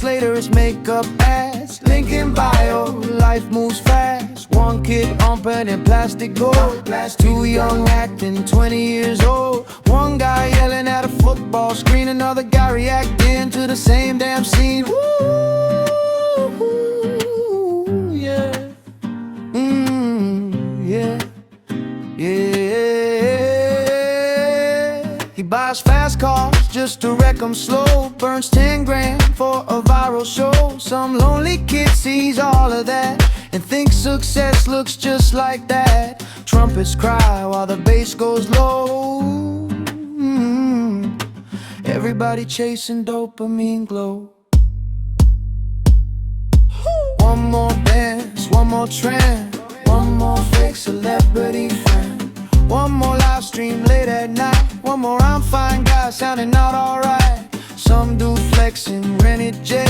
Later it's makeup ads, link in bio, life moves fast. One kid humping in plastic gold, two young acting 20 years old. One guy yelling at a football screen, another guy reacting to the same damn scene. Woo, yeah, yeah, yeah. He buys fast cars just to wreck 'em slow, burns 10 grand for a viral show. Some lonely kid sees all of that and thinks success looks just like that. Trumpets cry while the bass goes low. Everybody chasing dopamine glow. One more dance, one more trend, one more fake celebrity friend, one more live stream late at night, one more I'm fine guy sounding not alright. Some dude flexing rented jet.